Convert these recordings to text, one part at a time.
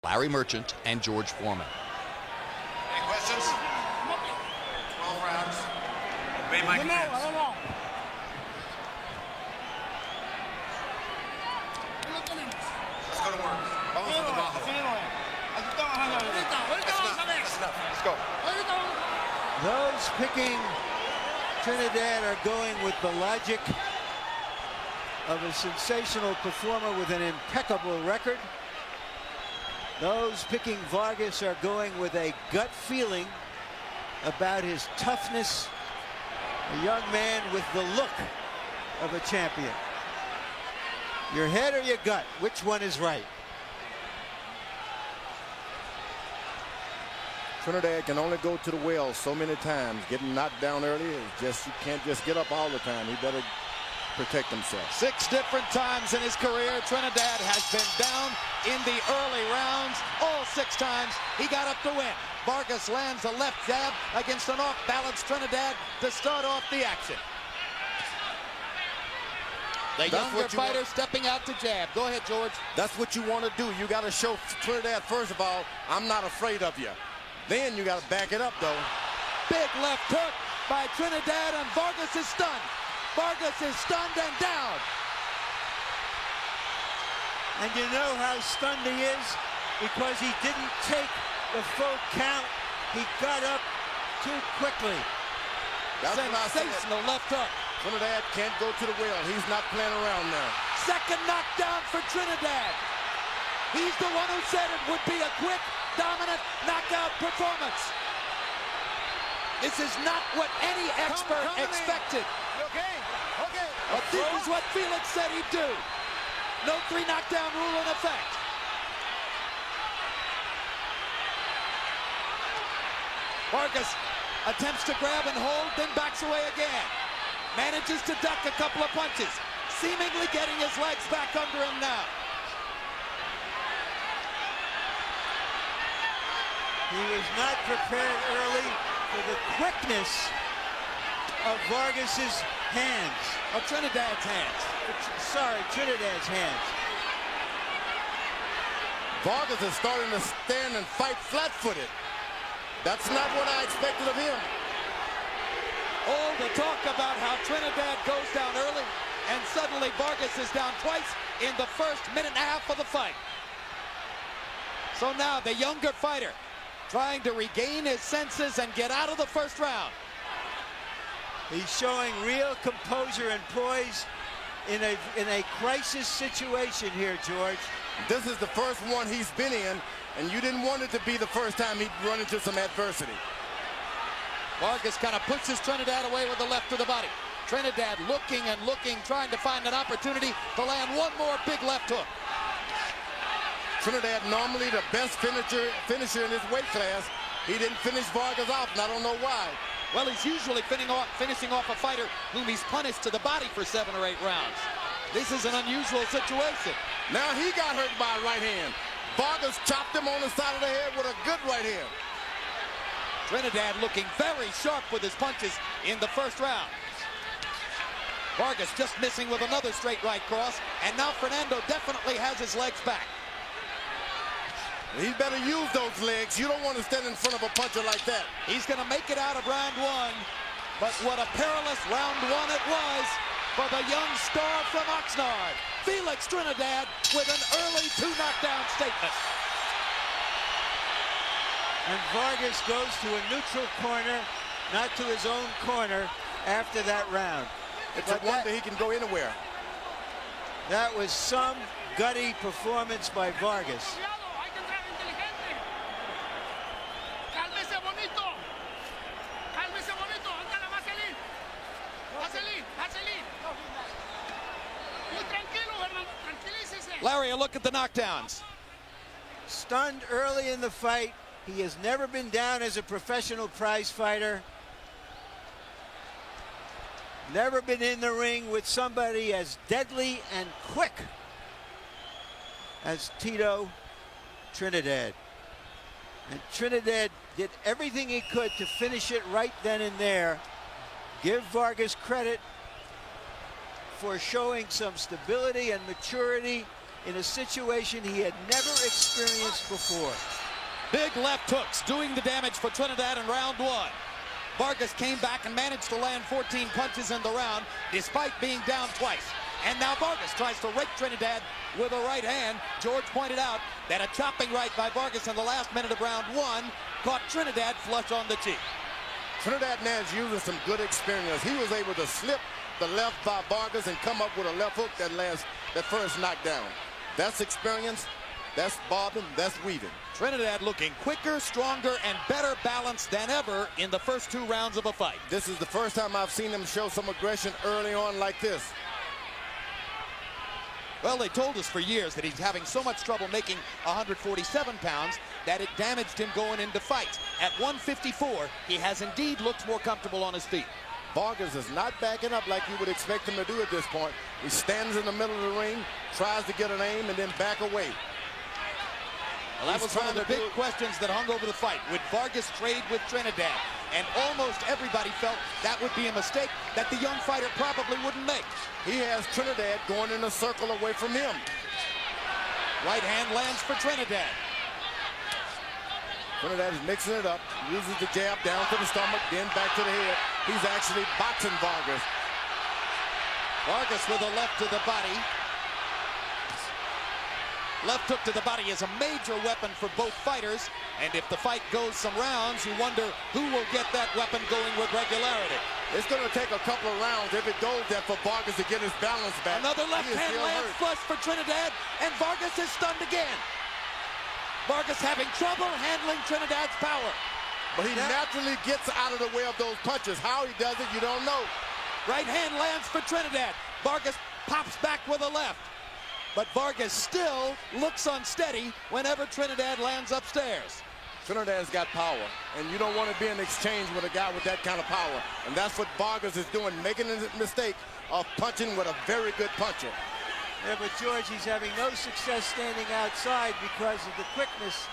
Larry Merchant and George Foreman. Any questions? 12 rounds. Obey my commands. Let's go to work. Vamos a trabajo. That's enough. Let's go. Those picking Trinidad are going with the logic of a sensational performer with an impeccable record. Those picking Vargas are going with a gut feeling about his toughness. A young man with the look of a champion. Your head or your gut, which one is right? Trinidad can only go to the well so many times. Getting knocked down early is just, you can't just get up all the time. He better protect himself. 6 different times in his career, Trinidad has been down in the early rounds. All 6 times he got up to win. Vargas lands a left jab against an off-balance Trinidad to start off the action. The younger fighter stepping out to jab. Go ahead, George. That's what you want to do. You got to show Trinidad, first of all, I'm not afraid of you. Then you got to back it up, though. Big left hook by Trinidad, and Vargas is stunned. Vargas is stunned and down. And you know how stunned he is? Because he didn't take the full count. He got up too quickly. That's sensational left hook. Trinidad can't go to the well. He's not playing around now. Second knockdown for Trinidad. He's the one who said it would be a quick, dominant knockout performance. This is not what any expert expected. Okay. Okay. But this is what Felix said he'd do. No 3 knockdown rule in effect. Vargas attempts to grab and hold, then backs away again. Manages to duck a couple of punches, seemingly getting his legs back under him now. He was not prepared early for the quickness of Vargas's hands. Of Trinidad's hands. Sorry, Trinidad's hands. Vargas is starting to stand and fight flat-footed. That's not what I expected of him. All the talk about how Trinidad goes down early, and suddenly Vargas is down twice in the first minute and a half of the fight. So now the younger fighter trying to regain his senses and get out of the first round. He's showing real composure and poise in a crisis situation here, George. This is the first one he's been in, and you didn't want it to be the first time he'd run into some adversity. Vargas kind of pushes Trinidad away with the left of the body. Trinidad looking and looking, trying to find an opportunity to land one more big left hook. Trinidad normally the best finisher in his weight class. He didn't finish Vargas off, and I don't know why. Well, he's usually finishing off a fighter whom he's punished to the body for 7 or 8 rounds. This is an unusual situation. Now he got hurt by a right hand. Vargas chopped him on the side of the head with a good right hand. Trinidad looking very sharp with his punches in the first round. Vargas just missing with another straight right cross, and now Fernando definitely has his legs back. He better use those legs. You don't want to stand in front of a puncher like that. He's going to make it out of round 1, but what a perilous round 1 it was for the young star from Oxnard, Felix Trinidad, with an early 2 knockdown statement. And Vargas goes to a neutral corner, not to his own corner after that round. It's a wonder he can go anywhere. That was some gutty performance by Vargas. Larry, a look at the knockdowns. Stunned early in the fight. He has never been down as a professional prize fighter. Never been in the ring with somebody as deadly and quick as Tito Trinidad. And Trinidad did everything he could to finish it right then and there. Give Vargas credit for showing some stability and maturity in a situation he had never experienced before. Big left hooks doing the damage for Trinidad in round one. Vargas came back and managed to land 14 punches in the round despite being down twice. And now Vargas tries to rake Trinidad with a right hand. George pointed out that a chopping right by Vargas in the last minute of round one caught Trinidad flush on the cheek. Trinidad Nash using some good experience. He was able to slip the left by Vargas and come up with a left hook that first knockdown. That's experience, that's bobbing, that's weaving. Trinidad looking quicker, stronger, and better balanced than ever in the first two rounds of a fight. This is the first time I've seen him show some aggression early on like this. Well, they told us for years that he's having so much trouble making 147 pounds that it damaged him going into fights. At 154, he has indeed looked more comfortable on his feet. Vargas is not backing up like you would expect him to do at this point. He stands in the middle of the ring, tries to get an aim, and then back away. Well, that was one of the big questions that hung over the fight. Would Vargas trade with Trinidad? And almost everybody felt that would be a mistake that the young fighter probably wouldn't make. He has Trinidad going in a circle away from him. Right hand lands for Trinidad. Trinidad is mixing it up, uses the jab down to the stomach, then back to the head. He's actually boxing Vargas. Vargas with a left to the body. Left hook to the body is a major weapon for both fighters. And if the fight goes some rounds, you wonder who will get that weapon going with regularity. It's going to take a couple of rounds if it goes there for Vargas to get his balance back. Another left hand lands flush for Trinidad, and Vargas is stunned again. Vargas having trouble handling Trinidad's power. But he naturally gets out of the way of those punches. How he does it, you don't know. Right hand lands for Trinidad. Vargas pops back with a left. But Vargas still looks unsteady whenever Trinidad lands upstairs. Trinidad's got power, and you don't want to be in exchange with a guy with that kind of power. And that's what Vargas is doing, making a mistake of punching with a very good puncher. Yeah, but George, he's having no success standing outside because of the quickness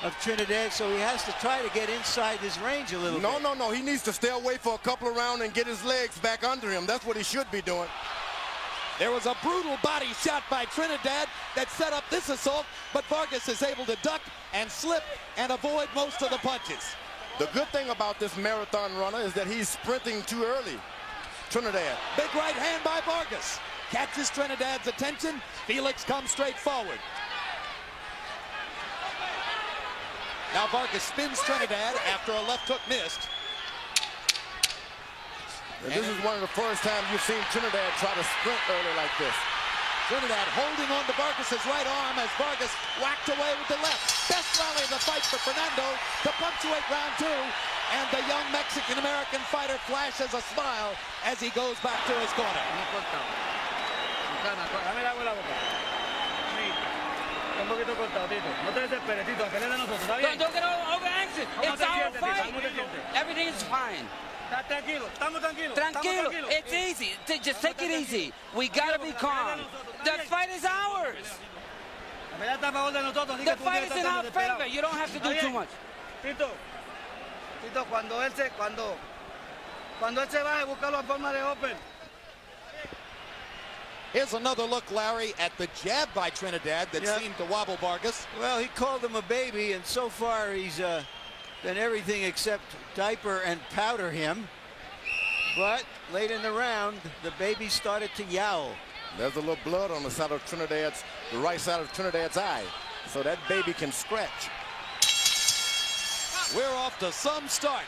of Trinidad, so he has to try to get inside his range a little bit. No. He needs to stay away for a couple of rounds and get his legs back under him. That's what he should be doing. There was a brutal body shot by Trinidad that set up this assault, but Vargas is able to duck and slip and avoid most of the punches. The good thing about this marathon runner is that he's sprinting too early. Trinidad. Big right hand by Vargas. Catches Trinidad's attention. Felix comes straight forward. Now Vargas spins Trinidad after a left hook missed. And this is one of the first times you've seen Trinidad try to sprint early like this. Trinidad holding on to Vargas's right arm as Vargas whacked away with the left. Best rally of the fight for Fernando to punctuate round two. And the young Mexican-American fighter flashes a smile as he goes back to his corner. Don't get anxious. It's our fight. Everything is fine. Tranquilo. It's easy. Just take it easy. We gotta be calm. The fight is ours. The fight is in our favor. You don't have to do too much. Tito, cuando él se baje, busca la forma de open. Here's another look, Larry, at the jab by Trinidad that seemed to wobble Vargas. Well, he called him a baby, and so far he's done everything except diaper and powder him. But late in the round, the baby started to yowl. There's a little blood on the side of Trinidad's, the right side of Trinidad's eye. So that baby can scratch. We're off to some start.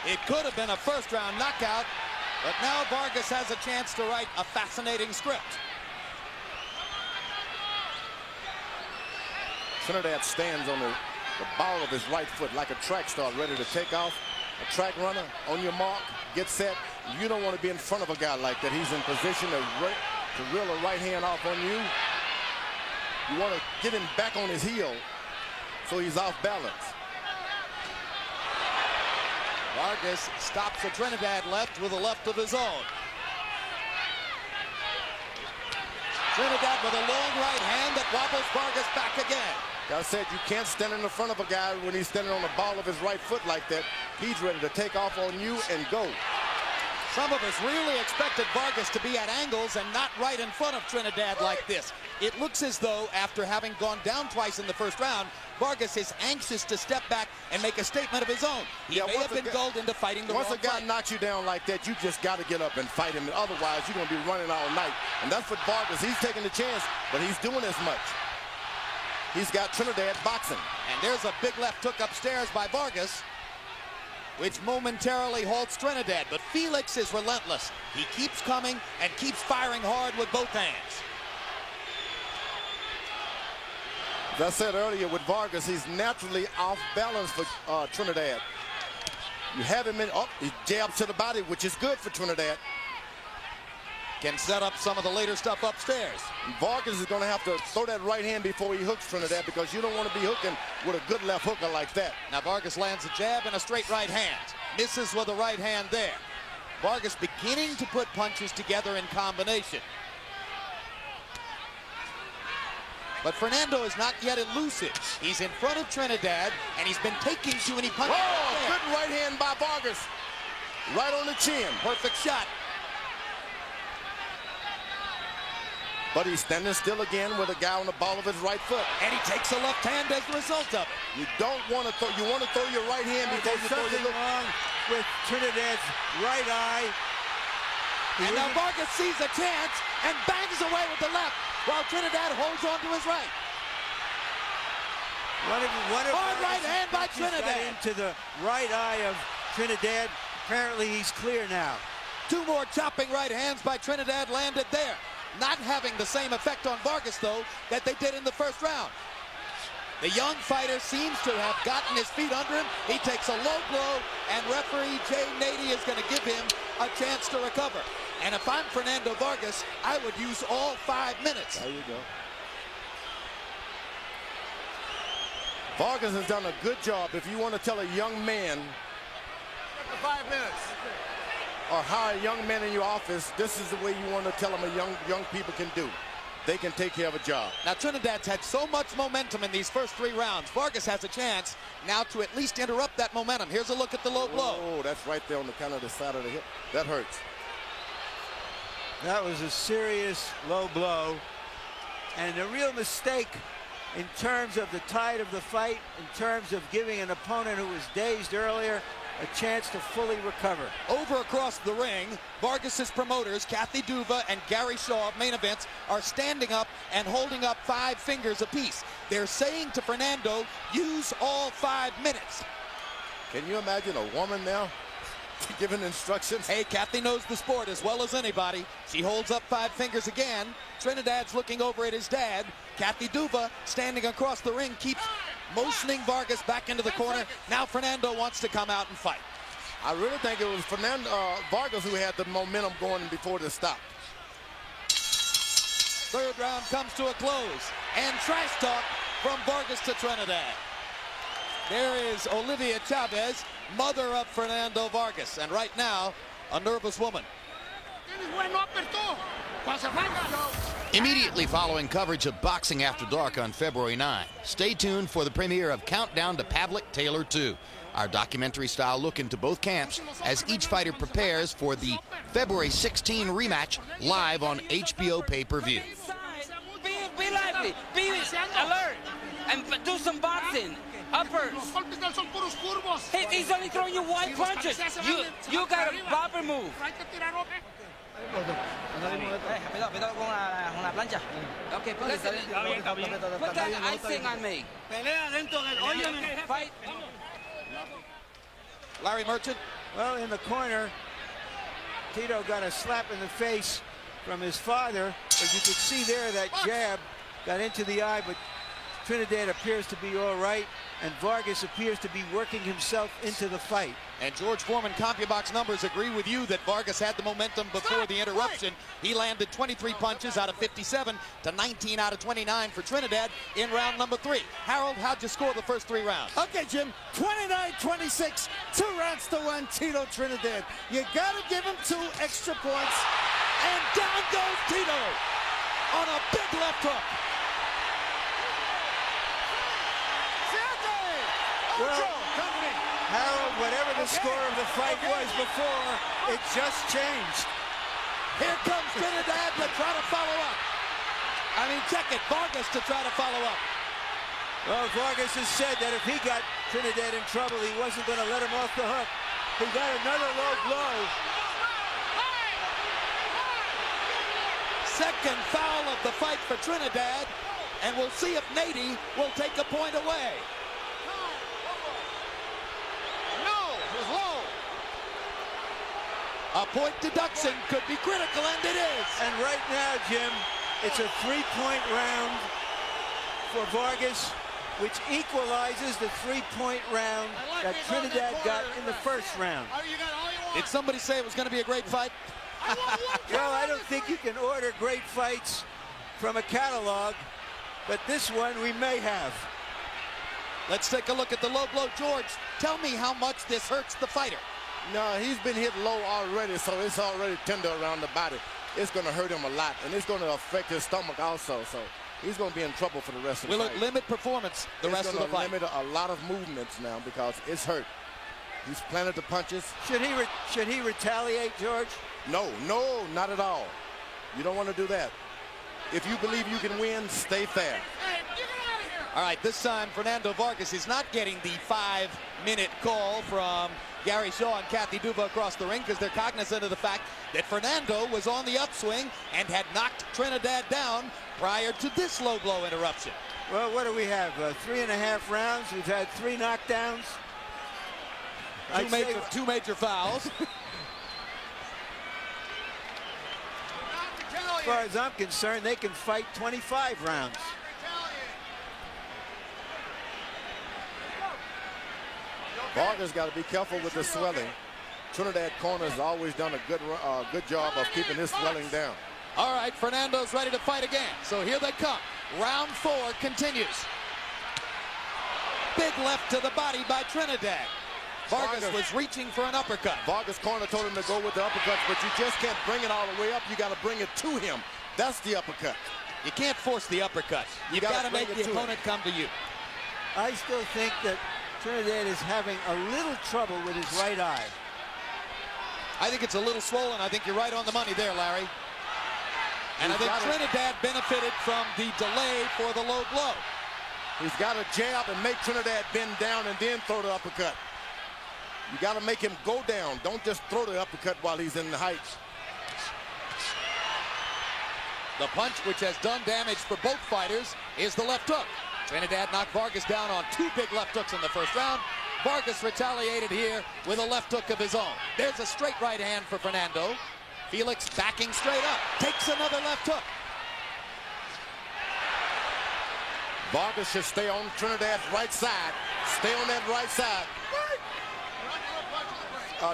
It could have been a first-round knockout, but now Vargas has a chance to write a fascinating script. Trinidad stands on the ball of his right foot like a track star ready to take off. A track runner, on your mark, get set. You don't want to be in front of a guy like that. He's in position to reel a right hand off on you. You want to get him back on his heel so he's off balance. Vargas stops a Trinidad left with a left of his own. Trinidad with a long right hand that wobbles Vargas back again. Like I said, you can't stand in the front of a guy when he's standing on the ball of his right foot like that. He's ready to take off on you and go. Some of us really expected Vargas to be at angles and not right in front of Trinidad like this. It looks as though, after having gone down twice in the first round, Vargas is anxious to step back and make a statement of his own. He may have been gulled into fighting the wrong fight. Once a guy knocks you down like that, you just got to get up and fight him. Otherwise, you're going to be running all night. And that's what Vargas, he's taking the chance, but he's doing as much. He's got Trinidad boxing. And there's a big left hook upstairs by Vargas, which momentarily halts Trinidad. But Felix is relentless. He keeps coming and keeps firing hard with both hands. As I said earlier, with Vargas, he's naturally off balance for Trinidad. You have him in, he jabs to the body, which is good for Trinidad. Can set up some of the later stuff upstairs. Vargas is going to have to throw that right hand before he hooks Trinidad, because you don't want to be hooking with a good left hooker like that. Now Vargas lands a jab and a straight right hand. Misses with a right hand there. Vargas beginning to put punches together in combination. But Fernando is not yet elusive. He's in front of Trinidad, and he's been taking too many punches. Oh, good right hand by Vargas. Right on the chin. Perfect shot. But he's standing still again with a guy on the ball of his right foot. And he takes a left hand as a result of it. You don't want to throw, you want to throw your right hand before you throw your left. Wrong with Trinidad's right eye. And now Vargas sees a chance and bangs away with the left, while Trinidad holds on to his right. Hard right hand by Trinidad. Into the right eye of Trinidad. Apparently he's clear now. Two more chopping right hands by Trinidad landed there. Not having the same effect on Vargas, though, that they did in the first round. The young fighter seems to have gotten his feet under him. He takes a low blow, and referee Jay Nady is going to give him a chance to recover. And if I'm Fernando Vargas, I would use all 5 minutes. There you go. Vargas has done a good job. If you want to tell a young man, 5 minutes. or hire a young man in your office, this is the way you want to tell them young people can do. They can take care of a job. Now Trinidad's had so much momentum in these first 3 rounds. Vargas has a chance now to at least interrupt that momentum. Here's a look at the low blow. Oh, that's right there on the kind of the side of the hip. That hurts. That was a serious low blow. And a real mistake in terms of the tide of the fight, in terms of giving an opponent who was dazed earlier a chance to fully recover. Over across the ring, Vargas's promoters, Kathy Duva and Gary Shaw of Main Events, are standing up and holding up 5 fingers apiece. They're saying to Fernando, use all 5 minutes. Can you imagine a woman now giving instructions? Hey, Kathy knows the sport as well as anybody. She holds up 5 fingers again. Trinidad's looking over at his dad. Kathy Duva, standing across the ring, keeps motioning Vargas back into the corner. Now Fernando wants to come out and fight. I really think it was Vargas who had the momentum going before the stop. 3rd round comes to a close. And trash talk from Vargas to Trinidad. There is Olivia Chavez, mother of Fernando Vargas. And right now, a nervous woman. Immediately following coverage of Boxing After Dark on February 9, stay tuned for the premiere of Countdown to Pavlik Taylor 2, our documentary-style look into both camps as each fighter prepares for the February 16 rematch live on HBO pay-per-view. Be lively, be alert, and do some boxing. Uppers. He's only throwing you wide punches. You got a bobber move. Okay, put that icing on me. Fight. Larry Merchant. Well, in the corner, Tito got a slap in the face from his father, but you could see there that jab got into the eye, but Trinidad appears to be all right, and Vargas appears to be working himself into the fight. And George Foreman CompuBox numbers agree with you that Vargas had the momentum before the interruption. He landed 23 punches out of 57 to 19 out of 29 for Trinidad in round number 3. Harold, how'd you score the first 3 rounds? Okay, Jim, 29-26, 2 rounds to 1, Tito Trinidad. You gotta give him 2 extra points. And down goes Tito on a big left hook. Well, Harold, whatever the score of the fight was before, It just changed. Here comes Trinidad to try to follow up. I mean, check it. Vargas to try to follow up. Well, Vargas has said that if he got Trinidad in trouble, he wasn't going to let him off the hook. He got another low blow. Second foul of the fight for Trinidad, and we'll see if Nady will take a point away. No, it was low. A point deduction could be critical, and it is. And right now, Jim, it's a 3-point round for Vargas, which equalizes the 3-point round that Trinidad got in the first round. You got all you want. Did somebody say it was going to be a great fight? Well, I don't think you can order great fights from a catalog, but this one we may have. Let's take a look at the low blow. George, tell me how much this hurts the fighter. No, he's been hit low already, so it's already tender around the body. It's going to hurt him a lot, and it's going to affect his stomach also, so he's going to be in trouble for the rest of the Will fight. it limit performance the rest of the fight? It's going to limit a lot of movements now because it's hurt. He's planted the punches. Should he retaliate, George? No, not at all. You don't want to do that. If you believe you can win, stay fair. Hey, get out of here. All right, this time Fernando Vargas is not getting the 5-minute call from Gary Shaw and Kathy Duva across the ring because they're cognizant of the fact that Fernando was on the upswing and had knocked Trinidad down prior to this low blow interruption. Well, what do we have? 3.5 rounds. We've had 3 knockdowns. Two major fouls. As far as I'm concerned, they can fight 25 rounds. Vargas got to be careful with the swelling. Trinidad corner has always done a good job of keeping his swelling down. All right, Fernando's ready to fight again. So here they come. Round 4 continues. Big left to the body by Trinidad. Vargas was reaching for an uppercut. Vargas' corner told him to go with the uppercut, but you just can't bring it all the way up. You got to bring it to him. That's the uppercut. You can't force the uppercut. You've got to make the opponent come to you. I still think that Trinidad is having a little trouble with his right eye. I think it's a little swollen. I think you're right on the money there, Larry. And I think Trinidad benefited from the delay for the low blow. He's got to jab and make Trinidad bend down and then throw the uppercut. You got to make him go down. Don't just throw the uppercut while he's in the heights. The punch, which has done damage for both fighters, is the left hook. Trinidad knocked Vargas down on 2 big left hooks in the first round. Vargas retaliated here with a left hook of his own. There's a straight right hand for Fernando. Felix backing straight up, takes another left hook. Vargas should stay on Trinidad's right side. Stay on that right side.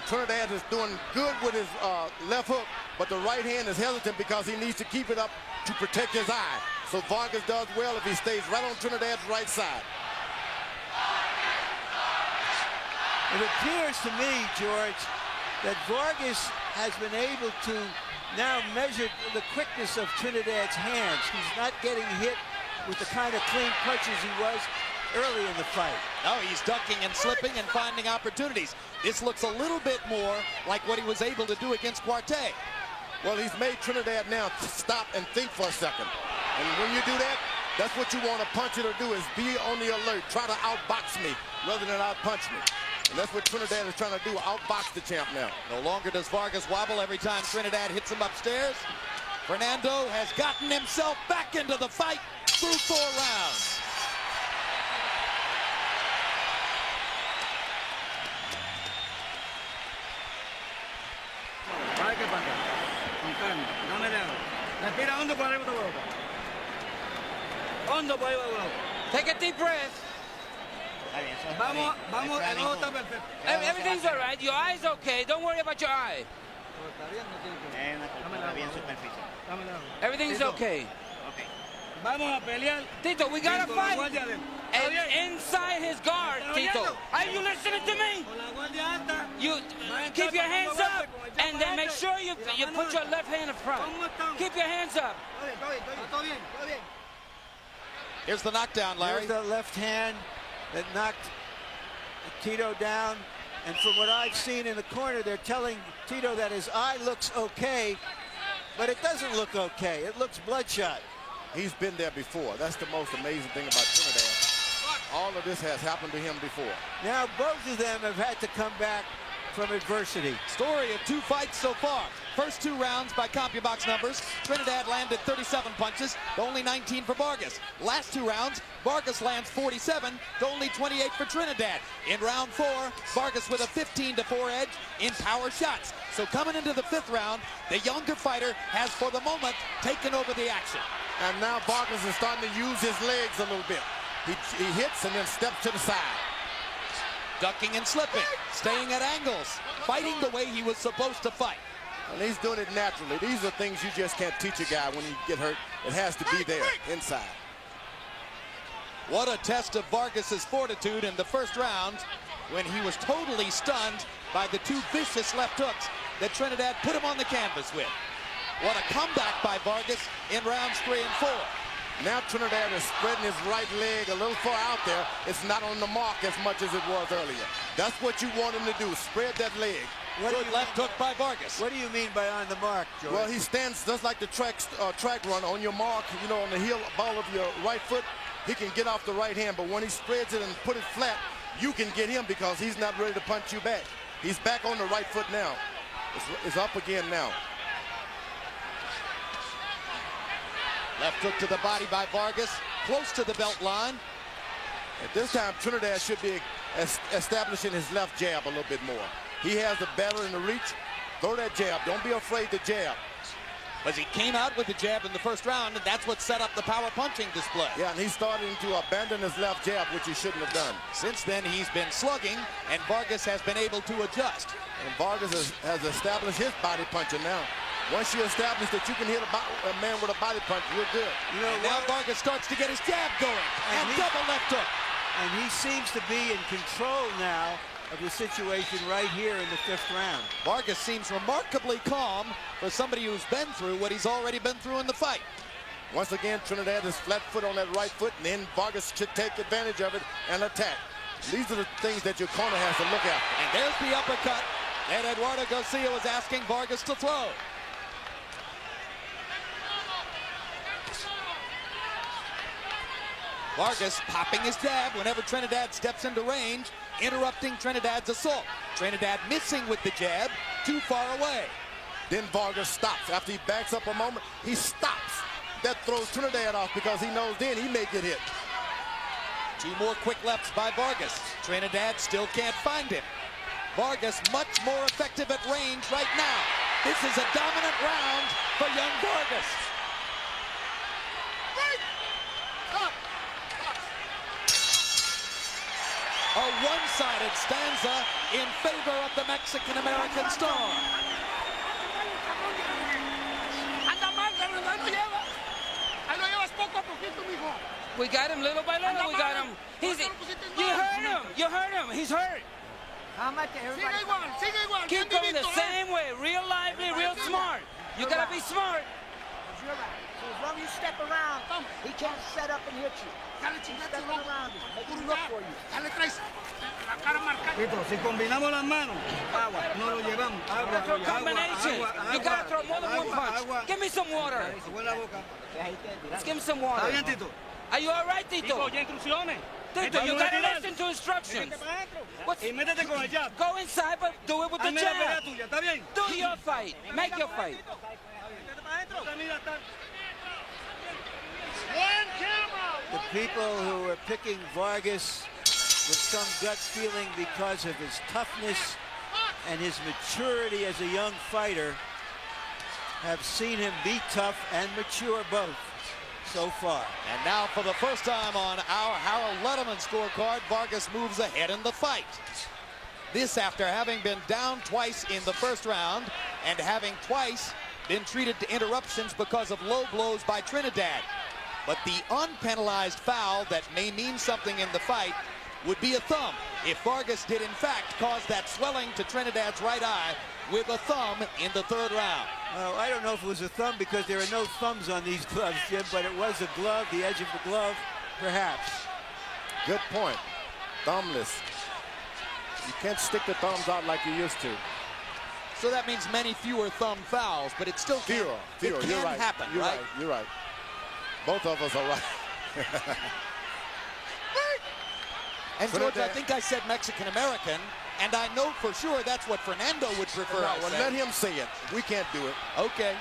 Trinidad is doing good with his left hook, but the right hand is hesitant because he needs to keep it up to protect his eye. So Vargas does well if he stays right on Trinidad's right side. It appears to me, George, that Vargas has been able to now measure the quickness of Trinidad's hands. He's not getting hit with the kind of clean punches he was early in the fight. No, he's ducking and slipping and finding opportunities. This looks a little bit more like what he was able to do against Cuarte. Well, he's made Trinidad now stop and think for a second. And when you do that, that's what you want a puncher to do, is be on the alert. Try to outbox me rather than outpunch me. And that's what Trinidad is trying to do, outbox the champ now. No longer does Vargas wobble every time Trinidad hits him upstairs. Fernando has gotten himself back into the fight through 4 rounds. Take a deep breath. Everything's all right. Your eye's okay. Don't worry about your eye. Everything's okay. Tito, we gotta fight. And inside his guard, Tito. Are you listening to me? You keep your hands up, and then make sure you put your left hand in front. Keep your hands up. Here's the knockdown, Larry. Here's the left hand that knocked Tito down. And from what I've seen in the corner, they're telling Tito that his eye looks okay, but it doesn't look okay. It looks bloodshot. He's been there before. That's the most amazing thing about Trinidad. All of this has happened to him before. Now both of them have had to come back from adversity. Story of 2 fights so far. First 2 rounds by CompuBox numbers, Trinidad landed 37 punches to only 19 for Vargas. Last 2 rounds, Vargas lands 47 to only 28 for Trinidad. In round 4, Vargas with a 15-4 edge in power shots. So coming into the 5th round, the younger fighter has, for the moment, taken over the action. And now Vargas is starting to use his legs a little bit. He hits and then steps to the side. Ducking and slipping, staying at angles, fighting the way he was supposed to fight. And he's doing it naturally. These are things you just can't teach a guy when you get hurt. It has to be there, inside. What a test of Vargas's fortitude in the first round when he was totally stunned by the 2 vicious left hooks that Trinidad put him on the canvas with. What a comeback by Vargas in rounds 3 and 4. Now Trinidad is spreading his right leg a little far out there. It's not on the mark as much as it was earlier. That's what you want him to do, spread that leg. Good left hook by Vargas. What do you mean by on the mark, George? Well, he stands just like the track runner on your mark, you know, on the heel ball of your right foot. He can get off the right hand, but when he spreads it and put it flat, you can get him because he's not ready to punch you back. He's back on the right foot now. It's up again now. Left hook to the body by Vargas, close to the belt line. At this time, Trinidad should be establishing his left jab a little bit more. He has the better in the reach. Throw that jab. Don't be afraid to jab. But he came out with the jab in the first round, and that's what set up the power punching display. Yeah, and he's starting to abandon his left jab, which he shouldn't have done. Since then, he's been slugging, and Vargas has been able to adjust. And Vargas has established his body punching now. Once you establish that you can hit a man with a body punch, you're good. You know, now Vargas starts to get his jab going, and double left hook. And he seems to be in control now of the situation right here in the 5th round. Vargas seems remarkably calm for somebody who's been through what he's already been through in the fight. Once again, Trinidad is flat foot on that right foot, and then Vargas should take advantage of it and attack. These are the things that your corner has to look at. And there's the uppercut that Eduardo Garcia was asking Vargas to throw. Vargas popping his jab whenever Trinidad steps into range, interrupting Trinidad's assault. Trinidad missing with the jab, too far away. Then Vargas stops. After he backs up a moment, he stops. That throws Trinidad off because he knows then he may get hit. 2 more quick lefts by Vargas. Trinidad still can't find him. Vargas much more effective at range right now. This is a dominant round for young Vargas. A one-sided stanza in favor of the Mexican-American star. We got him little by little. We got him. You hurt him. You hurt him. He's hurt. Keep going the same way. Real lively, real smart. You gotta be smart. You're right. So as long as you step around, he can't set up and hit you. Step around him. Make him look for you. Tito, si combinamos las manos, agua, no lo llevamos. Agua, That's a combination. You gotta throw more than one punch. Give me some water. Let's give him some water. ¿Está bien, Tito? Are you all right, Tito? Tito, you gotta listen to instructions. Y métete con el jab. Go inside, but do it with the Hazme la pelea jab. tuya, ¿está bien? Do your fight. Make your fight. The people who are picking Vargas with some gut feeling because of his toughness and his maturity as a young fighter have seen him be tough and mature both so far. And now for the first time on our Harold Letterman scorecard, Vargas moves ahead in the fight. This after having been down twice in the first round and having twice been treated to interruptions because of low blows by Trinidad. But the unpenalized foul that may mean something in the fight would be a thumb if Vargas did in fact cause that swelling to Trinidad's right eye with a thumb in the 3rd round. Well, I don't know if it was a thumb because there are no thumbs on these gloves, Jim, but it was a glove, the edge of the glove, perhaps. Good point. Thumbless. You can't stick the thumbs out like you used to. So that means many fewer thumb fouls, but it still can, fewer. It can You're right. happen, You're right? You're right. Both of us are right. And George, I think I said Mexican-American, and I know for sure that's what Fernando would prefer. No, well, let him say it. We can't do it. Okay.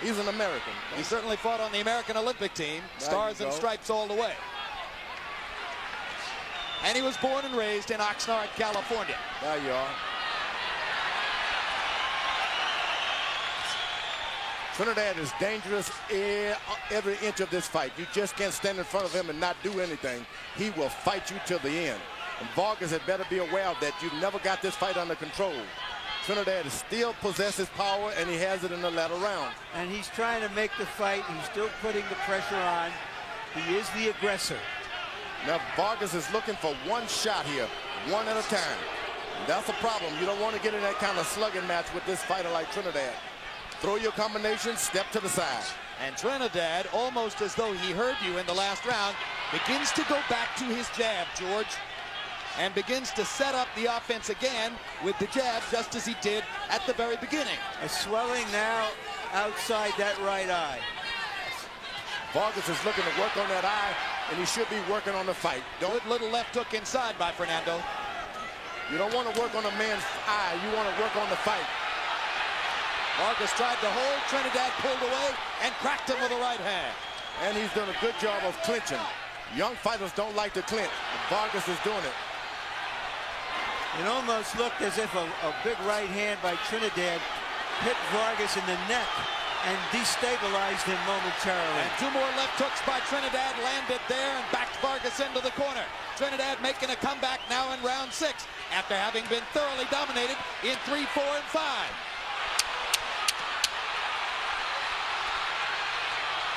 He's an American. He certainly fought on the American Olympic team. Stars and stripes all the way. And he was born and raised in Oxnard, California. There you are. Trinidad is dangerous every inch of this fight. You just can't stand in front of him and not do anything. He will fight you till the end. And Vargas had better be aware of that. You've never got this fight under control. Trinidad still possesses power, and he has it in the latter round. And he's trying to make the fight. He's still putting the pressure on. He is the aggressor. Now, Vargas is looking for one shot here, one at a time. That's the problem. You don't want to get in that kind of slugging match with this fighter like Trinidad. Throw your combination, step to the side. And Trinidad, almost as though he heard you in the last round, begins to go back to his jab, George, and begins to set up the offense again with the jab, just as he did at the very beginning. A swelling now outside that right eye. Vargas is looking to work on that eye, and he should be working on the fight. Good little left hook inside by Fernando. You don't want to work on a man's eye. You want to work on the fight. Vargas tried to hold. Trinidad pulled away and cracked him with a right hand. And he's done a good job of clinching. Young fighters don't like to clinch. Vargas is doing it. It almost looked as if a big right hand by Trinidad hit Vargas in the neck and destabilized him momentarily. And two more left hooks by Trinidad landed there and backed Vargas into the corner. Trinidad making a comeback now in round 6 after having been thoroughly dominated in 3, 4, and 5.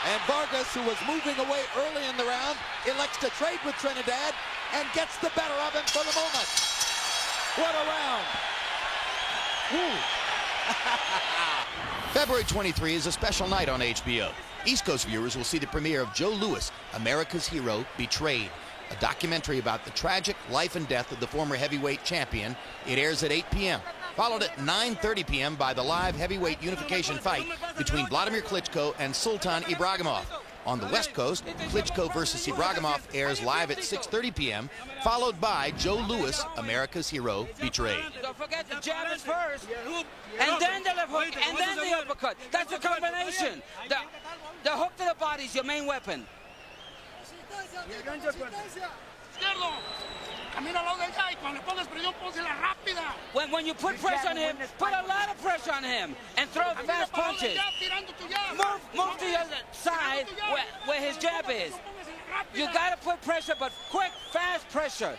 And Vargas, who was moving away early in the round, elects to trade with Trinidad and gets the better of him for the moment. What a round. February 23 is a special night on HBO. East Coast viewers will see the premiere of Joe Louis, America's Hero, Betrayed, a documentary about the tragic life and death of the former heavyweight champion. It airs at 8 p.m., followed at 9:30 p.m. by the live heavyweight unification fight between Vladimir Klitschko and Sultan Ibragimov. On the West Coast, Klitschko versus Ibragimov airs live at 6:30 p.m., followed by Joe Louis, America's Hero, Betrayed. Don't forget the jab is first, and then the left hook, and then the uppercut. That's a combination. The hook to the body is your main weapon. When you put pressure on him, put a lot of pressure on him and throw fast punches. Move to your side where his jab is. You got to put pressure, but quick, fast pressure.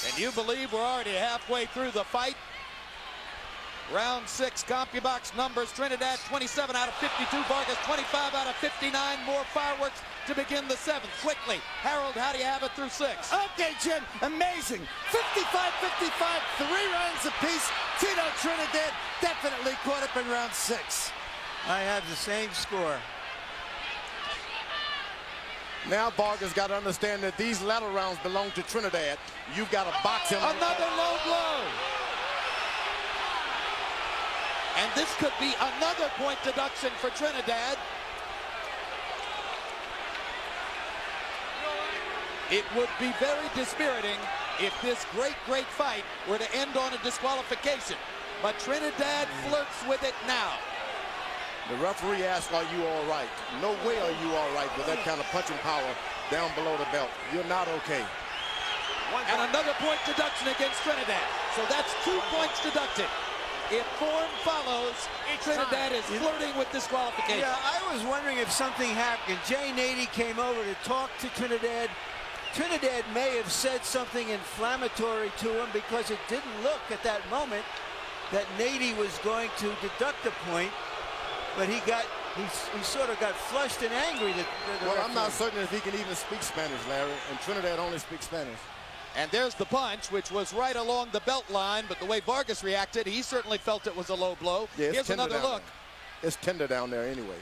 Can you believe we're already halfway through the fight? Round 6, CompuBox numbers: Trinidad 27 out of 52, Vargas 25 out of 59. More fireworks to begin the 7th. Quickly, Harold, how do you have it through 6? Okay, Jim, amazing. 55-55, 3 rounds apiece. Tito Trinidad definitely caught up in round 6. I have the same score. Now Vargas got to understand that these latter rounds belong to Trinidad. You've got to box him. Another low blow. And this could be another point deduction for Trinidad. It would be very dispiriting if this great fight were to end on a disqualification. But Trinidad flirts with it now. The referee asked, are you all right? No way are you all right with that kind of punching power down below the belt. You're not okay. And another point deduction against Trinidad. So that's 2 points deducted. If form follows, Trinidad is flirting with disqualification. Yeah, I was wondering if something happened. Jay Nady came over to talk to Trinidad. Trinidad may have said something inflammatory to him because it didn't look at that moment that Nady was going to deduct a point, but he sort of got flushed and angry. Well, I'm not certain if he can even speak Spanish, Larry, and Trinidad only speaks Spanish. And there's the punch, which was right along the belt line, but the way Vargas reacted, he certainly felt it was a low blow. Yeah, here's another look. There. It's tender down there anyway.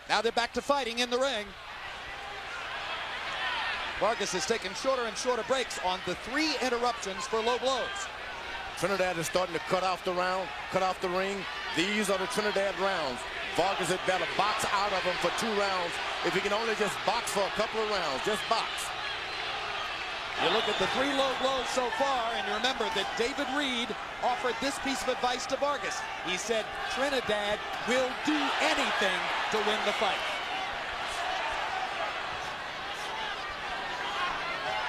Now they're back to fighting in the ring. Vargas has taken shorter and shorter breaks on the 3 interruptions for low blows. Trinidad is starting to cut off the ring. These are the Trinidad rounds. Vargas had better box out of him for 2 rounds. If he can only just box for a couple of rounds, just box. You look at the 3 low blows so far, and you remember that David Reed offered this piece of advice to Vargas. He said, Trinidad will do anything to win the fight.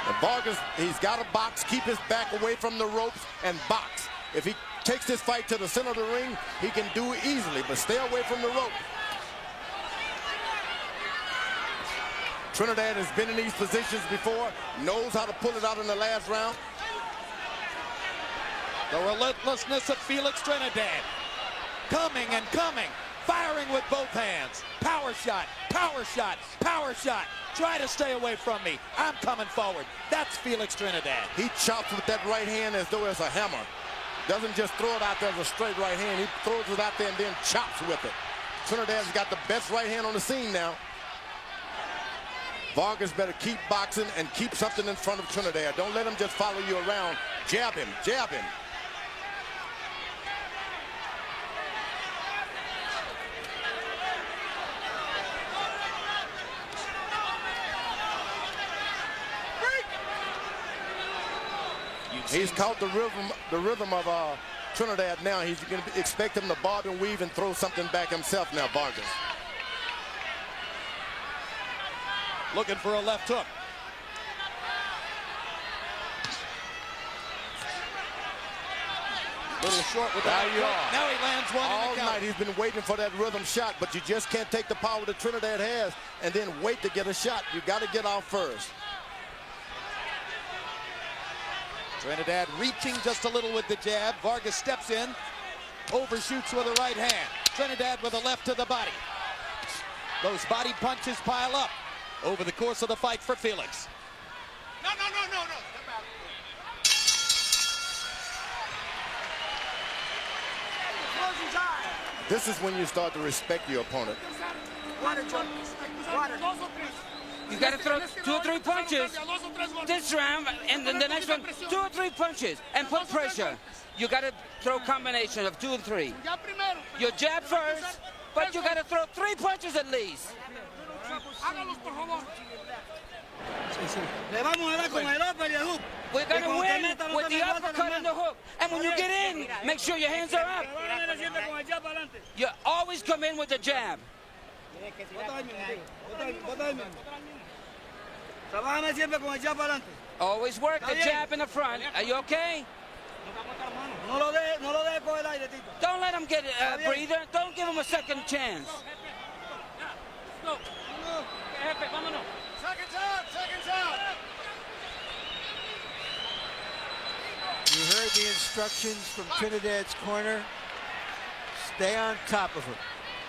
And Vargas, he's got to box, keep his back away from the ropes, and box. If he takes this fight to the center of the ring, he can do it easily, but stay away from the rope. Trinidad has been in these positions before, knows how to pull it out in the last round. The relentlessness of Felix Trinidad. Coming and coming, firing with both hands. Power shot, power shot, power shot. Try to stay away from me. I'm coming forward. That's Felix Trinidad. He chops with that right hand as though it's a hammer. Doesn't just throw it out there as a straight right hand. He throws it out there and then chops with it. Trinidad's got the best right hand on the scene now. Vargas better keep boxing and keep something in front of Trinidad. Don't let him just follow you around. Jab him, jab him. He's caught the rhythm of Trinidad now. He's going to expect him to bob and weave and throw something back himself now, Vargas. Looking for a left hook. Little short with that. Now he lands one. All night he's been waiting for that rhythm shot, but you just can't take the power that Trinidad has and then wait to get a shot. You got to get off first. Trinidad reaching just a little with the jab. Vargas steps in, overshoots with a right hand. Trinidad with a left to the body. Those body punches pile up over the course of the fight for Felix. No. This is when you start to respect your opponent. Water. You got to throw 2 or 3 punches this round, and then the next one, 2 or 3 punches, and put pressure. You got to throw a combination of 2 and 3. You jab first, but you got to throw 3 punches at least. We're going to win with the uppercut and the hook. And when you get in, make sure your hands are up. You always come in with the jab. Always work the jab in the front. Are you okay? Don't let him get a breather. Don't give him a second chance. You heard the instructions from Trinidad's corner. Stay on top of him.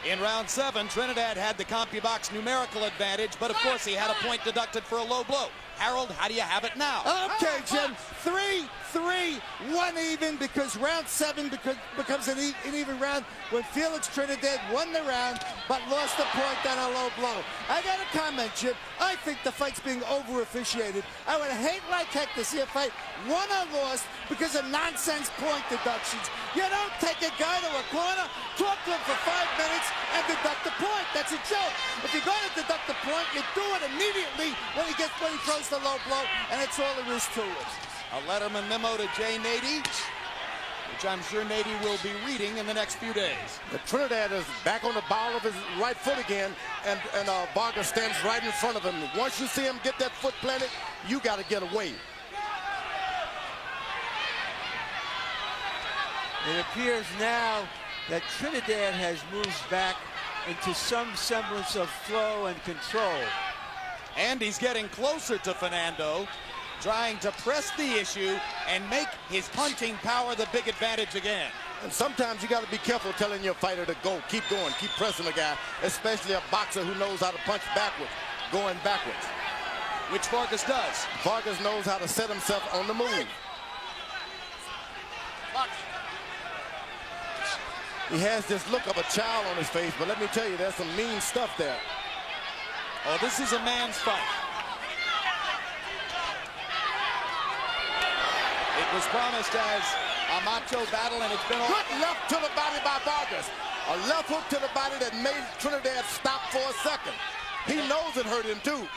In round 7, Trinidad had the CompuBox numerical advantage, but of course he had a point deducted for a low blow. Harold, how do you have it now? Okay, Jim. 3-3, 1 even, because round 7 becomes an even round when Felix Trinidad won the round but lost the point on a low blow. I got a comment, Jim. I think the fight's being over-officiated. I would hate like heck to see a fight won or lost because of nonsense point deductions. You don't take a guy to a corner, talk to him for 5 minutes, and deduct the point. That's a joke. If you're going to deduct the point, you do it immediately when he throws the low blow, and that's all there is to it. A Letterman memo to Jay Nady, which I'm sure Nady will be reading in the next few days. The Trinidad is back on the ball of his right foot again, and Vargas stands right in front of him. Once you see him get that foot planted, you got to get away. It appears now that Trinidad has moved back into some semblance of flow and control. And he's getting closer to Fernando, trying to press the issue and make his punching power the big advantage again. And sometimes you got to be careful telling your fighter to go, keep going, keep pressing the guy, especially a boxer who knows how to punch backwards, going backwards. Which Vargas does. Vargas knows how to set himself on the move. He has this look of a child on his face, but let me tell you, there's some mean stuff there. Oh, this is a man's fight. It was promised as a macho battle, and it's been all... Good left to the body by Vargas. A left hook to the body that made Trinidad stop for a second. He knows it hurt him, too.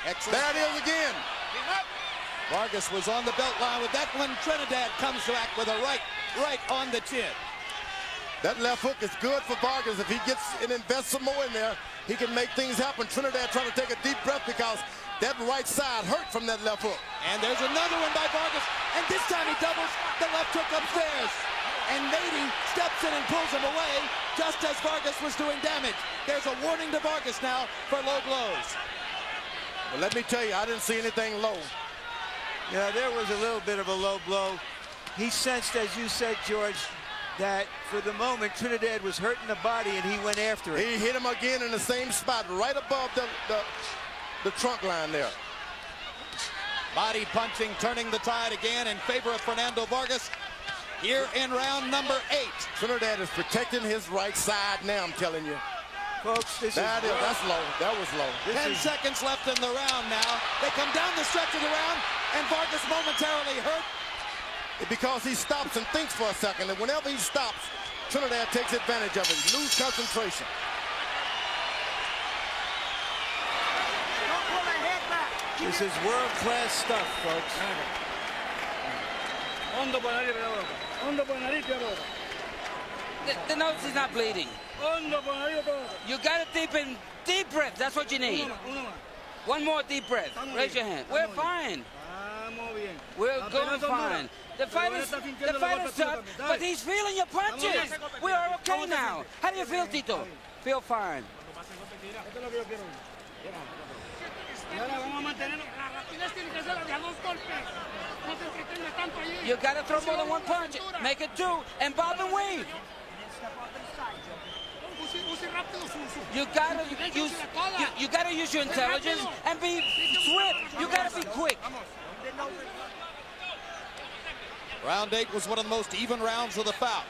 Excellent. There it is again. Vargas was on the belt line with that when Trinidad comes back with a right on the chin. That left hook is good for Vargas. If he gets and invests some more in there, he can make things happen. Trinidad trying to take a deep breath because that right side hurt from that left hook. And there's another one by Vargas, and this time he doubles the left hook upstairs. And Nady steps in and pulls him away just as Vargas was doing damage. There's a warning to Vargas now for low blows. But let me tell you, I didn't see anything low. Yeah, there was a little bit of a low blow. He sensed, as you said, George, that for the moment Trinidad was hurting the body and he went after it. He hit him again in the same spot, right above the trunk line there. Body punching, turning the tide again in favor of Fernando Vargas here in round number 8. Trinidad is protecting his right side now, I'm telling you. Folks, that's low. That was low. 10 seconds left in the round now. They come down the stretch of the round, and Vargas momentarily hurt. Because he stops and thinks for a second, and whenever he stops, Trinidad takes advantage of it. Lose concentration. Don't pull the head back. This is world-class stuff, folks. Hondo por nariz, hondo por nariz, The nose is not bleeding. hondo por nariz, You got to deep breath. That's what you need. One more deep breath. Raise your hand. We're fine. We're going fine. The fight is tough, but he's feeling your punches. We are okay now. How do you feel, Tito? Feel fine. You got to throw more than one punch. Make it 2 and bob and weave. You gotta use your intelligence and be swift. You gotta be quick. Round 8 was one of the most even rounds of the bout.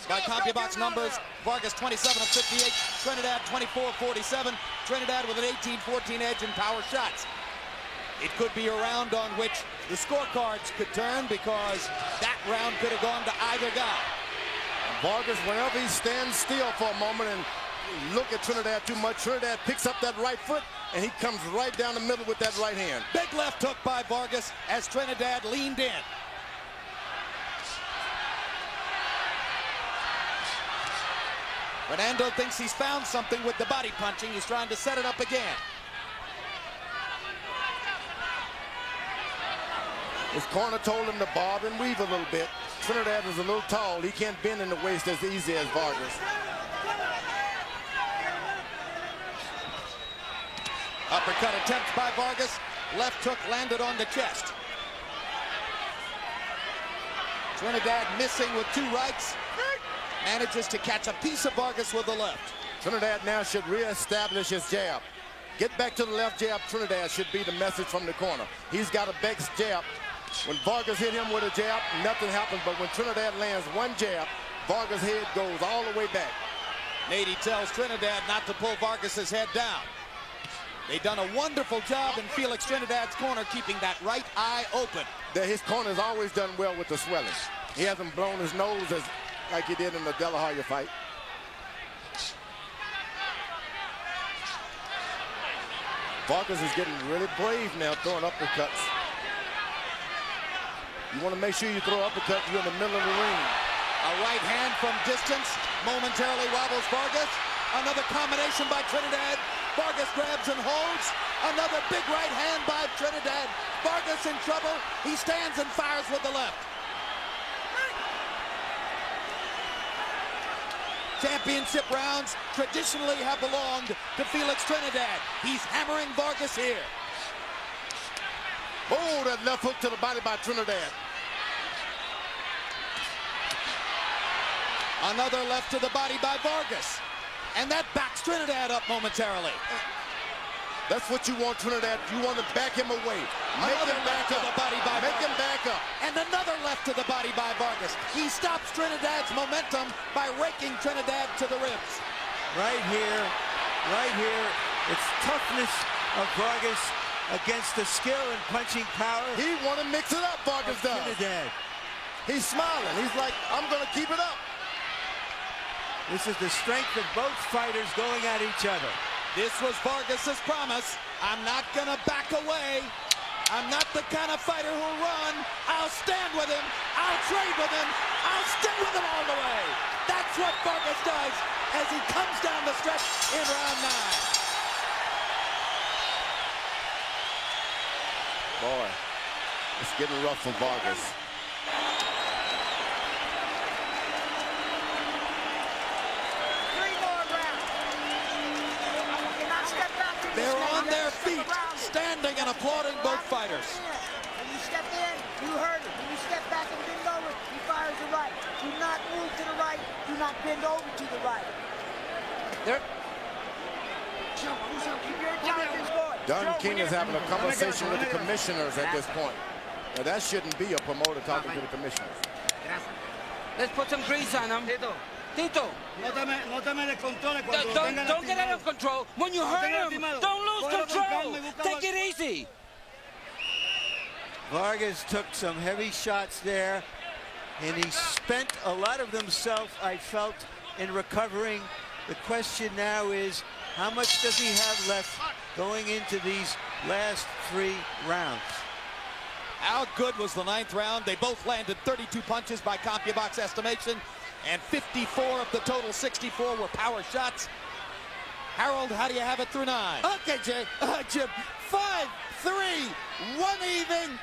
By CompuBox numbers, Vargas 27 of 58, Trinidad 24 of 47. Trinidad with an 18-14 edge in power shots. It could be a round on which the scorecards could turn because that round could have gone to either guy. Vargas, whenever he stands still for a moment and look at Trinidad too much, Trinidad picks up that right foot and he comes right down the middle with that right hand. Big left hook by Vargas as Trinidad leaned in. Fernando thinks he's found something with the body punching. He's trying to set it up again. His corner told him to bob and weave a little bit. Trinidad is a little tall. He can't bend in the waist as easy as Vargas. Uppercut attempt by Vargas. Left hook landed on the chest. Trinidad missing with 2 rights. Manages to catch a piece of Vargas with the left. Trinidad now should reestablish his jab. Get back to the left jab, Trinidad should be the message from the corner. He's got a best jab. When Vargas hit him with a jab, nothing happens. But when Trinidad lands one jab, Vargas' head goes all the way back. Nady tells Trinidad not to pull Vargas's head down. They've done a wonderful job in Felix Trinidad's corner, keeping that right eye open. His corner's always done well with the swelling. He hasn't blown his nose like he did in the De La Hoya fight. Vargas is getting really brave now, throwing uppercuts. You want to make sure you throw uppercuts, you're in the middle of the ring. A right hand from distance momentarily wobbles Vargas. Another combination by Trinidad. Vargas grabs and holds. Another big right hand by Trinidad. Vargas in trouble. He stands and fires with the left. Championship rounds traditionally have belonged to Felix Trinidad. He's hammering Vargas here. Oh, that left hook to the body by Trinidad. Another left to the body by Vargas. And that backs Trinidad up momentarily. That's what you want, Trinidad. You want to back him away. Make him back up. Make him back up. And another left to the body by Vargas. He stops Trinidad's momentum by raking Trinidad to the ribs. Right here, it's toughness of Vargas against the skill and punching power. He want to mix it up, Vargas does. Trinidad. He's smiling. He's like, I'm going to keep it up. This is the strength of both fighters going at each other. This was Vargas's promise. I'm not gonna back away. I'm not the kind of fighter who'll run. I'll stand with him. I'll trade with him. I'll stay with him all the way. That's what Vargas does as he comes down the stretch in round 9. Boy, it's getting rough for Vargas. They're on their feet, standing and applauding both fighters. When you step in, you heard it. When you step back and bend over, he fires the right. Do not move to the right. Do not bend over to the right. Keep your intelligence going. Don King is having a conversation with the commissioners at this point. Now that shouldn't be a promoter talking to the commissioners. Let's put some grease on him. Tito. Don't get out of control. When you hurt him, don't lose control. Take it easy. Vargas took some heavy shots there, and he spent a lot of himself, I felt, in recovering. The question now is, how much does he have left going into these last 3 rounds? How good was the 9th round? They both landed 32 punches by CompuBox estimation, and 54 of the total 64 were power shots. Harold, how do you have it through 9? Okay, Jay. Jim. 5-3, 1 even,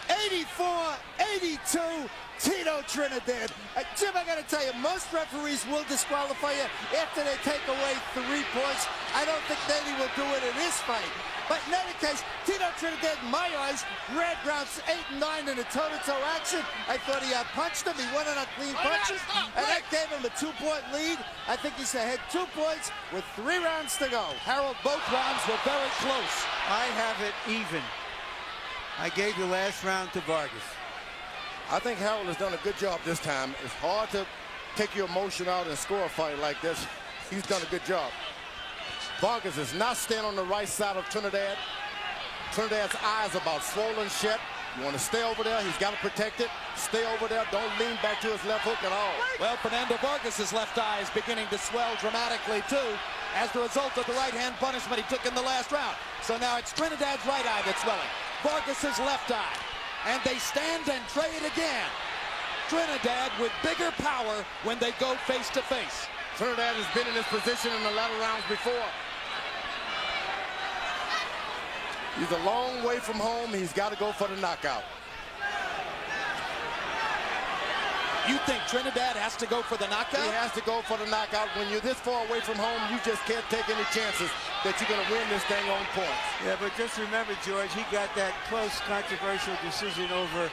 84-82. Tito Trinidad. Jim, I got to tell you, most referees will disqualify you after they take away 3 points. I don't think Nady will do it in this fight. But in any case, Tito Trinidad, in my eyes, red rounds 8 and 9 in a toe-to-toe action. I thought he outpunched him. He won it on clean punches, and that gave him a 2-point lead. I think he's ahead 2 points with 3 rounds to go. Harold, both rounds were very close. I have it even. I gave the last round to Vargas. I think Harold has done a good job this time. It's hard to take your emotion out and score a fight like this. He's done a good job. Vargas is not staying on the right side of Trinidad. Trinidad's eyes about swollen shut. You want to stay over there. He's got to protect it. Stay over there. Don't lean back to his left hook at all. Well, Fernando Vargas' left eye is beginning to swell dramatically, too, as the result of the right-hand punishment he took in the last round. So now it's Trinidad's right eye that's swelling. Vargas' left eye. And they stand and trade again. Trinidad with bigger power when they go face-to-face. Trinidad has been in this position in the latter rounds before. He's a long way from home. He's got to go for the knockout. You think Trinidad has to go for the knockout? He has to go for the knockout. When you're this far away from home, you just can't take any chances that you're going to win this thing on points. Yeah, but just remember, George, he got that close, controversial decision over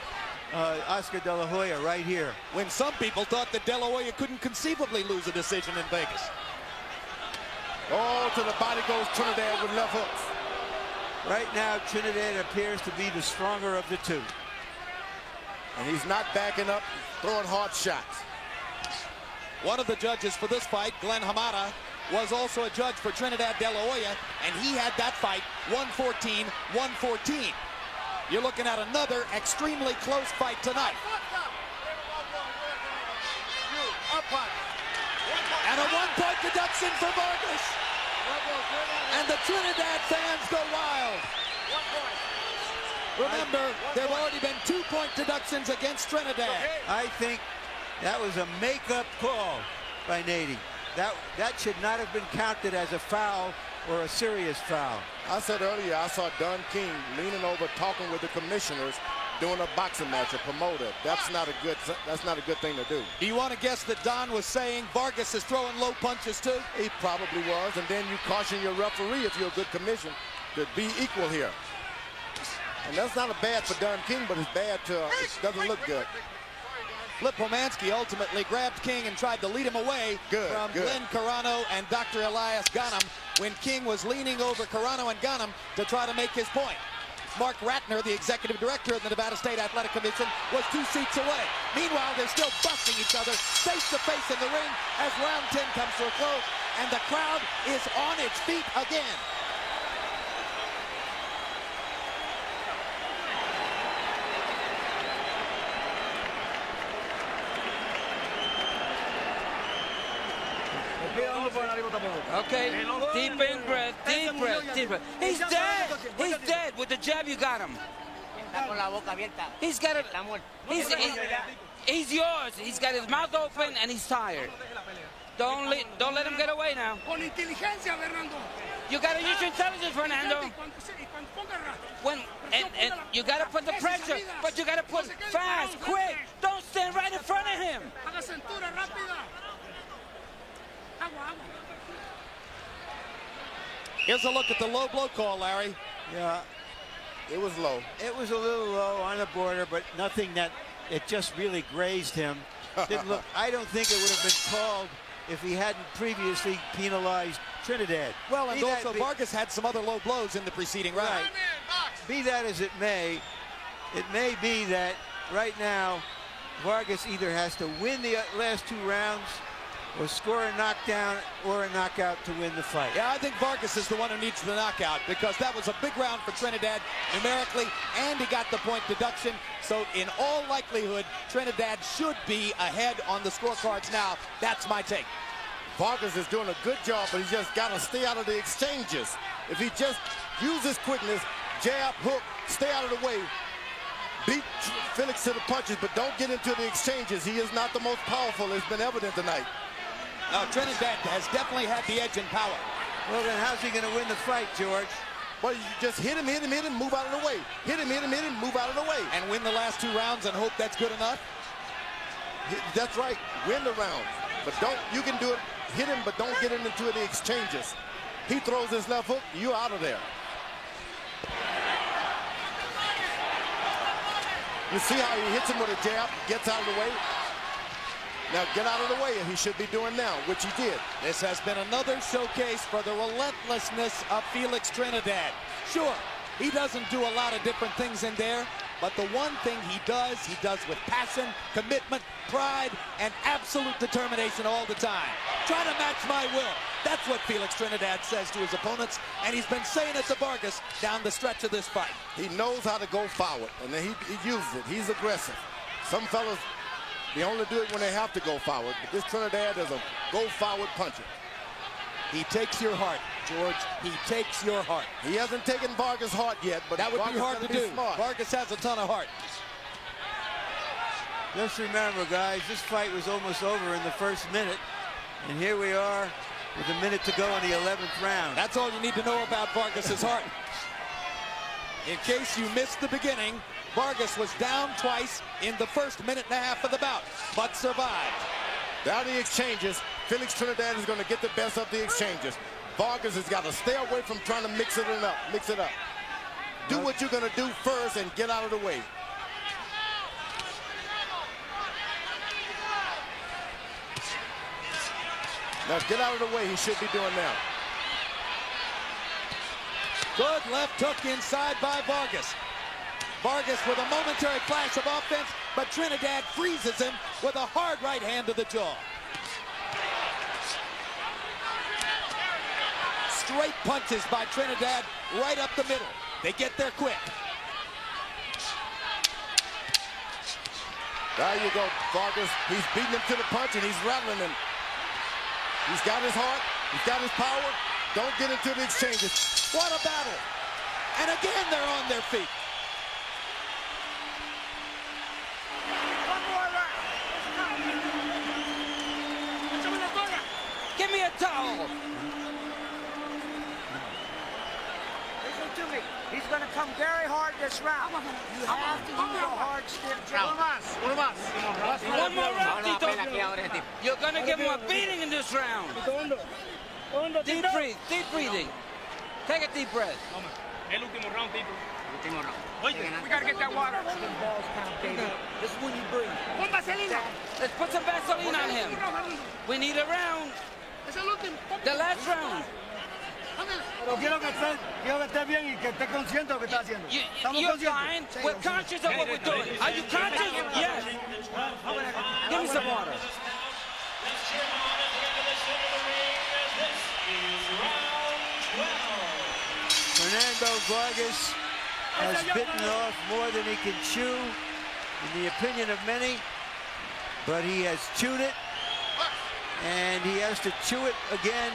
Oscar De La Hoya right here. When some people thought that De La Hoya couldn't conceivably lose a decision in Vegas. Oh, to the body goes Trinidad with left hooks. Right now, Trinidad appears to be the stronger of the 2. And he's not backing up, throwing hard shots. One of the judges for this fight, Glenn Hamada, was also a judge for Trinidad De La Hoya, and he had that fight 114-114. You're looking at another extremely close fight tonight. And a 1-point deduction for Vargas. And the Trinidad fans go wild. Remember, there have already been 2-point deductions against Trinidad. I think that was a make-up call by Nady. That should not have been counted as a foul or a serious foul. I said earlier, I saw Don King leaning over, talking with the commissioners, doing a boxing match, a promoter. That's not a good thing to do. Do you want to guess that Don was saying Vargas is throwing low punches too? He probably was, and then you caution your referee if you're a good commission to be equal here. And that's not a bad for Don King, but it's bad to, it doesn't look good. Flip Womansky ultimately grabbed King and tried to lead him away from Glenn Carano and Dr. Elias Ghanem when King was leaning over Carano and Ghanem to try to make his point. Mark Ratner, the executive director of the Nevada State Athletic Commission, was 2 seats away. Meanwhile, they're still busting each other face-to-face in the ring as round 10 comes to a close, and the crowd is on its feet again. Okay, deep in breath, deep breath, deep breath. He's dead. He's dead. With the jab, you got him. He's got it. He's yours. He's got his mouth open and he's tired. Don't let him get away now. You got to use your intelligence, Fernando. And you got to put the pressure, but you got to put fast, quick. Don't stand right in front of him. Here's a look at the low blow call, Larry. Yeah. It was low. It was a little low on the border, but nothing that it just really grazed him. Didn't look. I don't think it would have been called if he hadn't previously penalized Trinidad. Well, and also Vargas had some other low blows in the preceding round. Right. Be that as it may be that right now Vargas either has to win the last 2 rounds or score a knockdown or a knockout to win the fight. Yeah, I think Vargas is the one who needs the knockout because that was a big round for Trinidad numerically, and he got the point deduction. So in all likelihood, Trinidad should be ahead on the scorecards now. That's my take. Vargas is doing a good job, but he's just got to stay out of the exchanges. If he just uses quickness, jab, hook, stay out of the way, beat Felix to the punches, but don't get into the exchanges. He is not the most powerful. It's been evident tonight. Now, Trinidad has definitely had the edge in power. Well, then how's he going to win the fight, George? Well, you just hit him, move out of the way. Hit him, move out of the way. And win the last 2 rounds and hope that's good enough? That's right. Win the round. But you can do it. Hit him, but don't get into the exchanges. He throws his left hook, you're out of there. You see how he hits him with a jab, gets out of the way. Now get out of the way, and he should be doing now, which he did. This has been another showcase for the relentlessness of Felix Trinidad. Sure, he doesn't do a lot of different things in there, but the one thing he does with passion, commitment, pride, and absolute determination all the time. Try to match my will. That's what Felix Trinidad says to his opponents, and he's been saying it to Vargas down the stretch of this fight. He knows how to go forward, and then he uses it. He's aggressive. Some fellas, they only do it when they have to go forward, but this Trinidad is a go-forward puncher. He takes your heart, George. He takes your heart. He hasn't taken Vargas' heart yet, but that would Vargas be hard to do. Smart. Vargas has a ton of heart. Just remember, guys, this fight was almost over in the first minute, and here we are with a minute to go in the 11th round. That's all you need to know about Vargas' heart. In case you missed the beginning, Vargas was down twice in the first minute and a half of the bout, but survived. Down the exchanges, Felix Trinidad is going to get the best of the exchanges. Vargas has got to stay away from trying to mix it up. Do what you're going to do first and get out of the way. Now get out of the way, he should be doing now. Good left hook inside by Vargas. Vargas with a momentary flash of offense, but Trinidad freezes him with a hard right hand to the jaw. Straight punches by Trinidad right up the middle. They get there quick. There you go, Vargas. He's beating him to the punch and he's rattling him. He's got his heart, he's got his power. Don't get into the exchanges. What a battle. And again, they're on their feet. Give me a towel. Listen to me. He's going to come very hard this round. You have to use a hard, stiff jab. One more round, Tito. You're going to give him a beating in this round. Deep breathe, deep breathing. Take a deep breath. We gotta get that water. This is when you breathe. Let's put some Vaseline on him. We need a round. The last round. Pero quiero que esté bien y que esté consciente de lo que está haciendo. You're fine. We're conscious of what we're doing. Are you conscious? Yes. Give me some water. Fernando Vargas has bitten off more than he can chew, in the opinion of many, but he has chewed it, And he has to chew it again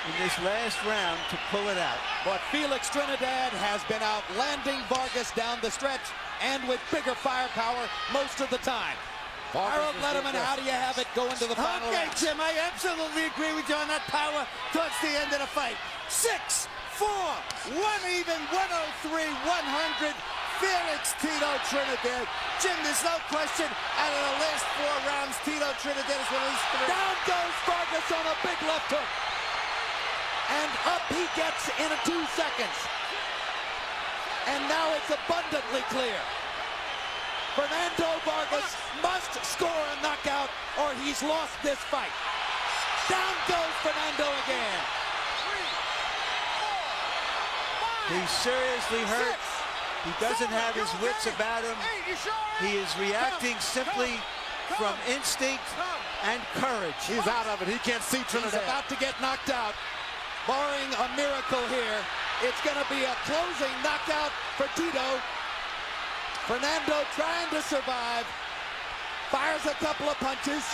in this last round to pull it out. But Felix Trinidad has been outlanding Vargas down the stretch and with bigger firepower most of the time. Harold Letterman, how do you have it going to the final Okay, round? Jim, I absolutely agree with you on that power towards the end of the fight. 6-4, 1 even, 103, 100. Felix Tito Trinidad. Jim, there's no question, out of the last 4 rounds, Tito Trinidad is released 3. Down goes Vargas on a big left hook. And up he gets in 2 seconds. And now it's abundantly clear. Fernando Vargas must score a knockout or he's lost this fight. Down goes Fernando again. He's seriously hurt. He doesn't have his wits about him. He is reacting simply from instinct and courage. He's out of it. He can't see Trinidad. He's about to get knocked out. Barring a miracle here, it's going to be a closing knockout for Tito. Fernando trying to survive. Fires a couple of punches.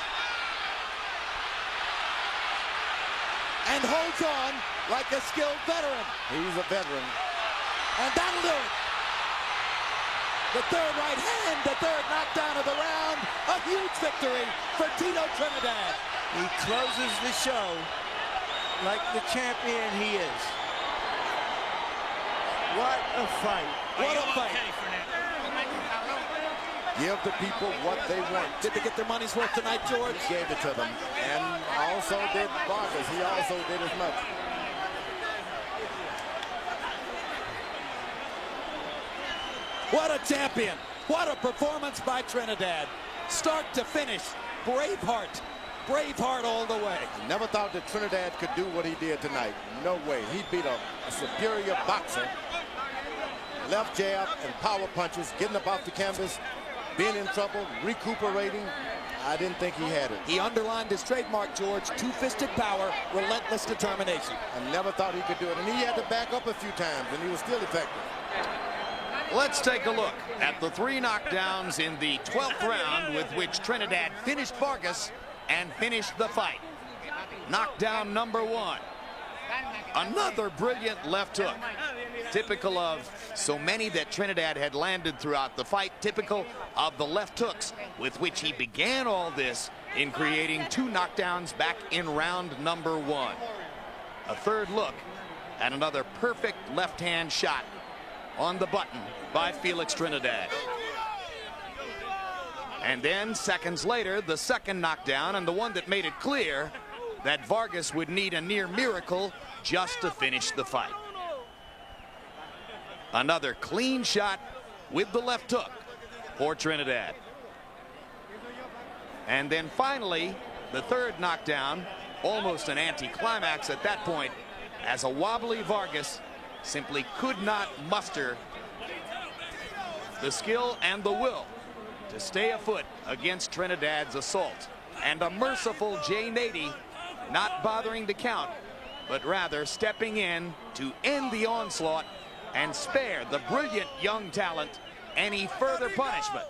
And holds on like a skilled veteran. He's a veteran. And that'll do it. The third right hand, the third knockdown of the round. A huge victory for Tito Trinidad. He closes the show like the champion he is. What a fight. What a fight. Give the people what they want. Did they get their money's worth tonight, George? He gave it to them. And also did Vargas. He also did as much. What a champion. What a performance by Trinidad. Start to finish. Braveheart. Braveheart all the way. Never thought that Trinidad could do what he did tonight. No way. He beat a superior boxer. Left jab and power punches, getting up off the canvas, being in trouble, recuperating. I didn't think he had it. He underlined his trademark, George. Two-fisted power, relentless determination. I never thought he could do it. And he had to back up a few times, and he was still effective. Let's take a look at the 3 knockdowns in the 12th round with which Trinidad finished Vargas and finished the fight. Knockdown number 1. Another brilliant left hook. Typical of so many that Trinidad had landed throughout the fight. Typical of the left hooks with which he began all this in creating 2 knockdowns back in round number 1. A third look at another perfect left-hand shot on the button by Felix Trinidad. And then seconds later, the second knockdown, and the one that made it clear that Vargas would need a near miracle just to finish the fight. Another clean shot with the left hook for Trinidad. And then finally, the third knockdown, almost an anticlimax at that point, as a wobbly Vargas simply could not muster the skill and the will to stay afoot against Trinidad's assault. And a merciful Jay Nady not bothering to count, but rather stepping in to end the onslaught and spare the brilliant young talent any further punishment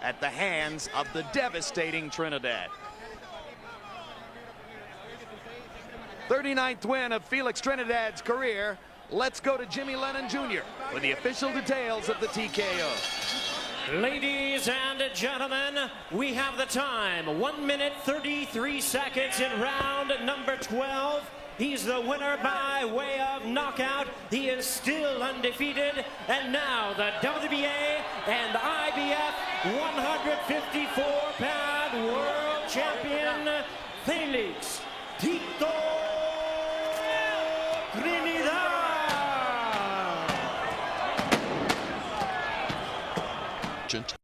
at the hands of the devastating Trinidad. 39th win of Felix Trinidad's career. Let's go to Jimmy Lennon Jr. for the official details of the TKO. Ladies and gentlemen, we have the time. 1 minute 33 seconds in round number 12. He's the winner by way of knockout. He is still undefeated. And now the WBA and IBF 154-pound world champion, Felix Tito Trinidad.